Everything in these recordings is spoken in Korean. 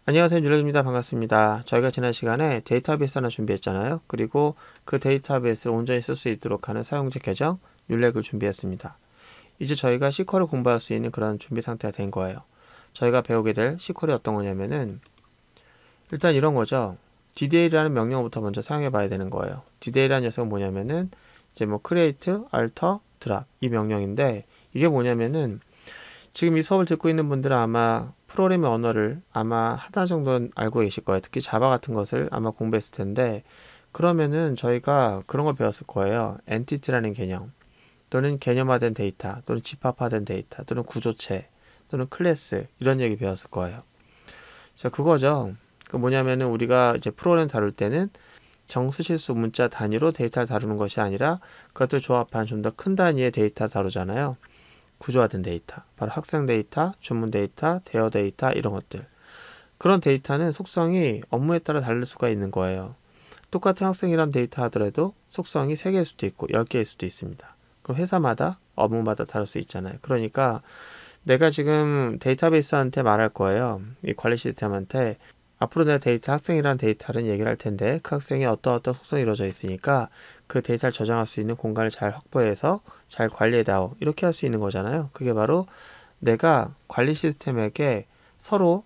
안녕하세요. 율렉입니다. 반갑습니다. 저희가 지난 시간에 데이터베이스 하나 준비했잖아요. 그리고 그 데이터베이스를 온전히 쓸 수 있도록 하는 사용자 계정 율렉을 준비했습니다. 이제 저희가 SQL을 공부할 수 있는 그런 준비 상태가 된 거예요. 저희가 배우게 될 SQL이 어떤 거냐면은 일단 이런 거죠. DDL이라는 명령어부터 먼저 사용해 봐야 되는 거예요. DDL이라는 녀석은 뭐냐면은 이제 뭐 create, alter, drop 이 명령인데 이게 뭐냐면은 지금 이 수업을 듣고 있는 분들은 아마 프로그래밍 언어를 아마 하나 정도는 알고 계실 거예요. 특히 자바 같은 것을 아마 공부했을 텐데 그러면은 저희가 그런 걸 배웠을 거예요. 엔티티라는 개념 또는 개념화된 데이터 또는 집합화된 데이터 또는 구조체 또는 클래스 이런 얘기 배웠을 거예요. 자, 그거죠. 그 뭐냐면은 우리가 이제 프로그램 다룰 때는 정수실수 문자 단위로 데이터를 다루는 것이 아니라 그것들 조합한 좀 더 큰 단위의 데이터를 다루잖아요. 구조화된 데이터, 바로 학생 데이터, 주문 데이터, 대여 데이터 이런 것들. 그런 데이터는 속성이 업무에 따라 다를 수가 있는 거예요. 똑같은 학생이란 데이터 하더라도 속성이 3개일 수도 있고 10개일 수도 있습니다. 그럼 회사마다 업무마다 다를 수 있잖아요. 그러니까 내가 지금 데이터베이스한테 말할 거예요. 이 관리 시스템한테 앞으로 내 데이터 학생이란 데이터는 얘기를 할 텐데 그 학생이 어떤 속성이 이루어져 있으니까 그 데이터를 저장할 수 있는 공간을 잘 확보해서 잘 관리해다오 이렇게 할 수 있는 거잖아요. 그게 바로 내가 관리 시스템에게 서로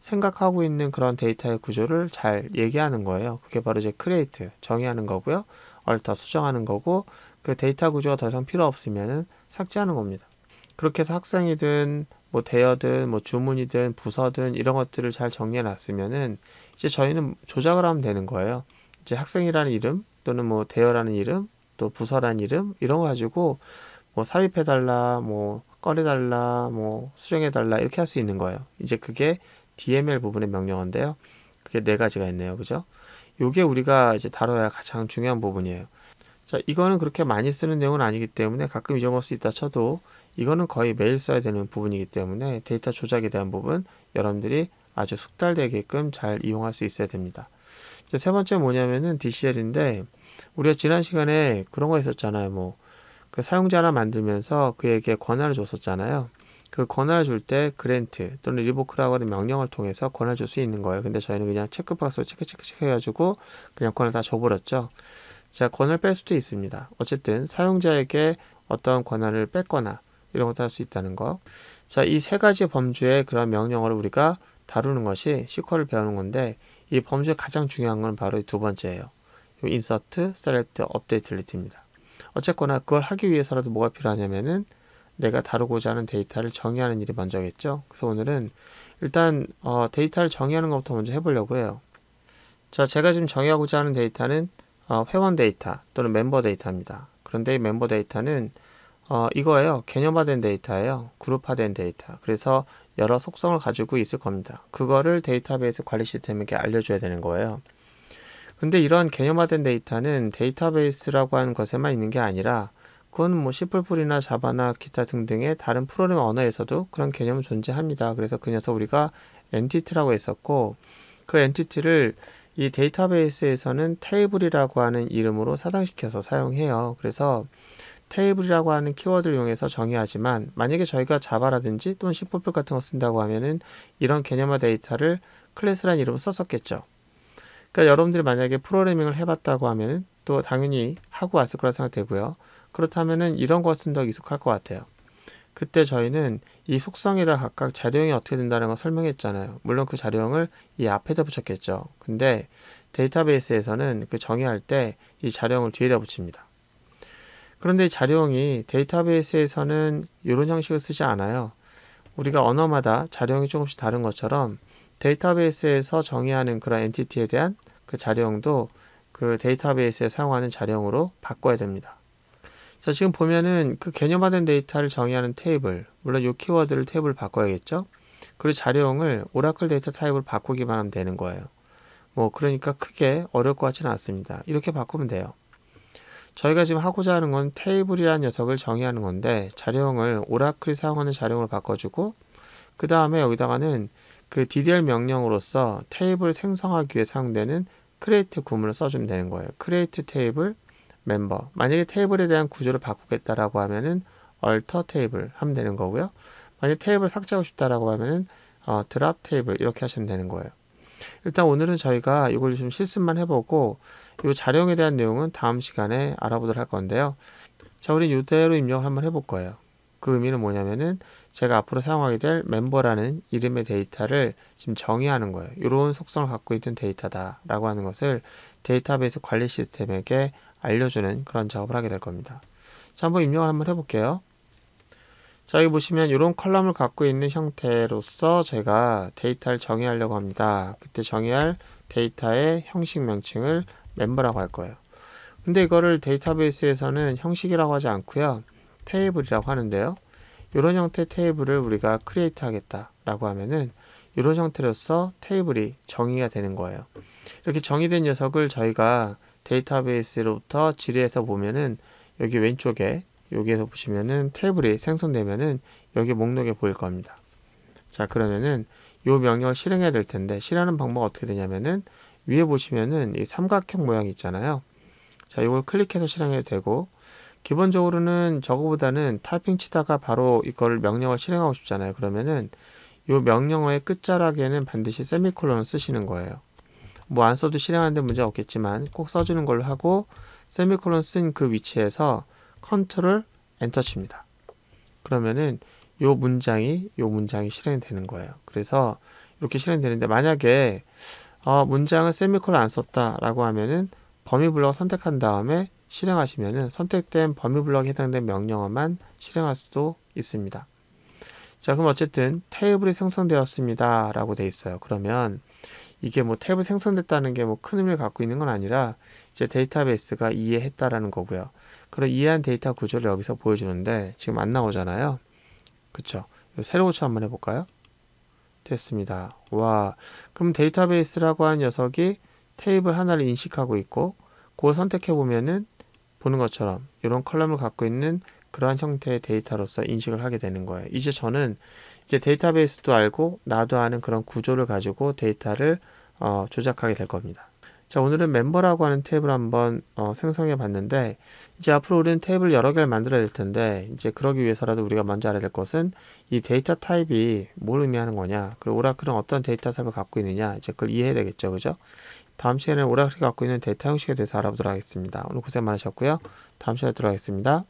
생각하고 있는 그런 데이터의 구조를 잘 얘기하는 거예요. 그게 바로 이제 create 정의하는 거고요. alter 수정하는 거고 그 데이터 구조가 더 이상 필요 없으면은 삭제하는 겁니다. 그렇게 해서 학생이든 뭐 대여든 뭐 주문이든 부서든 이런 것들을 잘 정리해 놨으면은 이제 저희는 조작을 하면 되는 거예요. 이제 학생이라는 이름 또는 뭐 대여라는 이름 또 부서라는 이름 이런 거 가지고 뭐 삽입해 달라 뭐 꺼내 달라 뭐 수정해 달라 이렇게 할 수 있는 거예요. 이제 그게 DML 부분의 명령어인데요. 그게 4가지가 있네요. 그죠? 요게 우리가 이제 다뤄야 할 가장 중요한 부분이에요. 자, 이거는 그렇게 많이 쓰는 내용은 아니기 때문에 가끔 잊어먹을 수 있다 쳐도 이거는 거의 매일 써야 되는 부분이기 때문에 데이터 조작에 대한 부분 여러분들이 아주 숙달되게끔 잘 이용할 수 있어야 됩니다. 이제 세 번째 뭐냐면은 DCL인데 우리가 지난 시간에 그런 거 있었잖아요. 뭐 그 사용자 하나 만들면서 그에게 권한을 줬었잖아요. 그 권한을 줄 때 그랜트 또는 리보크라고 하는 명령을 통해서 권한을 줄 수 있는 거예요. 근데 저희는 그냥 체크박스로 체크 해가지고 그냥 권한을 다 줘버렸죠. 자, 권한을 뺄 수도 있습니다. 어쨌든 사용자에게 어떤 권한을 뺐거나 이런 것도 할 수 있다는 거. 자, 이 3가지 범주의 그런 명령어를 우리가 다루는 것이 SQL을 배우는 건데 이 범주의 가장 중요한 건 바로 이 2번째예요. insert, select, update, delete입니다. 어쨌거나 그걸 하기 위해서라도 뭐가 필요하냐면은 내가 다루고자 하는 데이터를 정의하는 일이 먼저겠죠. 그래서 오늘은 일단 데이터를 정의하는 것부터 먼저 해보려고 해요. 자, 제가 지금 정의하고자 하는 데이터는 회원 데이터 또는 멤버 데이터입니다. 그런데 이 멤버 데이터는 이거예요. 개념화된 데이터예요. 그룹화된 데이터. 그래서 여러 속성을 가지고 있을 겁니다. 그거를 데이터베이스 관리 시스템에게 알려줘야 되는 거예요. 근데 이런 개념화된 데이터는 데이터베이스라고 하는 것에만 있는 게 아니라 그건 뭐 C++이나 자바나 기타 등등의 다른 프로그래밍 언어에서도 그런 개념은 존재합니다. 그래서 그 녀석 우리가 엔티티라고 했었고 그 엔티티를 이 데이터베이스에서는 테이블이라고 하는 이름으로 사당시켜서 사용해요. 그래서 테이블이라고 하는 키워드를 이용해서 정의하지만 만약에 저희가 자바라든지 또는 C++ 같은 거 쓴다고 하면은 이런 개념화 데이터를 클래스라는 이름으로 썼었겠죠. 그러니까 여러분들이 만약에 프로그래밍을 해봤다고 하면 또 당연히 하고 왔을 거라 생각되고요. 그렇다면은 이런 것은 더 익숙할 것 같아요. 그때 저희는 이 속성에다 각각 자료형이 어떻게 된다는 걸 설명했잖아요. 물론 그 자료형을 이 앞에다 붙였겠죠. 근데 데이터베이스에서는 그 정의할 때 이 자료형을 뒤에다 붙입니다. 그런데 이 자료형이 데이터베이스에서는 이런 형식을 쓰지 않아요. 우리가 언어마다 자료형이 조금씩 다른 것처럼 데이터베이스에서 정의하는 그런 엔티티에 대한 그 자료형도 그 데이터베이스에 사용하는 자료형으로 바꿔야 됩니다. 자, 지금 보면은 그 개념화된 데이터를 정의하는 테이블, 물론 이 키워드를 테이블 바꿔야겠죠? 그리고 자료형을 오라클 데이터 타입으로 바꾸기만 하면 되는 거예요. 뭐 그러니까 크게 어려울 것 같지는 않습니다. 이렇게 바꾸면 돼요. 저희가 지금 하고자 하는 건 테이블이라는 녀석을 정의하는 건데 자료형을 오라클이 사용하는 자료형으로 바꿔주고 그 다음에 여기다가는 그 DDL 명령으로서 테이블 생성하기 위해 사용되는 create 구문을 써주면 되는 거예요. create 테이블 멤버. 만약에 테이블에 대한 구조를 바꾸겠다라고 하면은 alter 테이블 하면 되는 거고요. 만약 테이블 삭제하고 싶다라고 하면은 드랍 테이블 이렇게 하시면 되는 거예요. 일단 오늘은 저희가 이걸 좀 실습만 해보고 이 자료에 대한 내용은 다음 시간에 알아보도록 할 건데요. 자, 우리 이대로 입력을 한번 해볼 거예요. 그 의미는 뭐냐면은 제가 앞으로 사용하게 될 멤버라는 이름의 데이터를 지금 정의하는 거예요. 이런 속성을 갖고 있는 데이터다 라고 하는 것을 데이터베이스 관리 시스템에게 알려주는 그런 작업을 하게 될 겁니다. 자, 한번 입력을 한번 해볼게요. 자, 여기 보시면 이런 컬럼을 갖고 있는 형태로서 제가 데이터를 정의하려고 합니다. 그때 정의할 데이터의 형식 명칭을 멤버라고 할 거예요. 근데 이거를 데이터베이스에서는 형식이라고 하지 않고요, 테이블이라고 하는데요. 이런 형태의 테이블을 우리가 크리에이트 하겠다 라고 하면은 이런 형태로서 테이블이 정의가 되는 거예요. 이렇게 정의된 녀석을 저희가 데이터베이스로부터 질의해서 보면은 여기 왼쪽에 여기에서 보시면은 테이블이 생성되면은 여기 목록에 보일 겁니다. 자, 그러면은 이 명령을 실행해야 될 텐데 실행하는 방법은 어떻게 되냐면은 위에 보시면은 이 삼각형 모양이 있잖아요. 자, 이걸 클릭해서 실행해도 되고, 기본적으로는 저거보다는 타이핑 치다가 바로 이걸 명령을 실행하고 싶잖아요. 그러면은 이 명령어의 끝자락에는 반드시 세미콜론을 쓰시는 거예요. 뭐 안 써도 실행하는데 문제 없겠지만 꼭 써주는 걸로 하고, 세미콜론 쓴 그 위치에서 컨트롤 엔터 칩니다. 그러면은 요 문장이 실행되는 거예요. 그래서 이렇게 실행되는데, 만약에 문장을 세미콜론 안 썼다 라고 하면은 범위 블럭 선택한 다음에 실행하시면은 선택된 범위 블럭에 해당된 명령어만 실행할 수도 있습니다. 자, 그럼 어쨌든 테이블이 생성되었습니다 라고 돼 있어요. 그러면 이게 뭐 테이블 생성됐다는 게 뭐 큰 의미를 갖고 있는 건 아니라 이제 데이터베이스가 이해했다라는 거고요. 그런 이해한 데이터 구조를 여기서 보여주는데 지금 안 나오잖아요. 그쵸? 세로 고쳐 한번 해볼까요? 됐습니다. 와, 그럼 데이터베이스라고 하는 녀석이 테이블 하나를 인식하고 있고, 그걸 선택해 보면은 보는 것처럼 이런 컬럼을 갖고 있는 그러한 형태의 데이터로서 인식을 하게 되는 거예요. 이제 저는 이제 데이터베이스도 알고 나도 아는 그런 구조를 가지고 데이터를 조작하게 될 겁니다. 자, 오늘은 멤버라고 하는 테이블 한번 생성해 봤는데, 이제 앞으로 우리는 테이블 여러 개를 만들어야 될 텐데, 이제 그러기 위해서라도 우리가 먼저 알아야 될 것은 이 데이터 타입이 뭘 의미하는 거냐, 그리고 오라클은 어떤 데이터 타입을 갖고 있느냐, 이제 그걸 이해해야 되겠죠. 그죠? 다음 시간에 오라클이 갖고 있는 데이터 형식에 대해서 알아보도록 하겠습니다. 오늘 고생 많으셨고요. 다음 시간에 들어가겠습니다.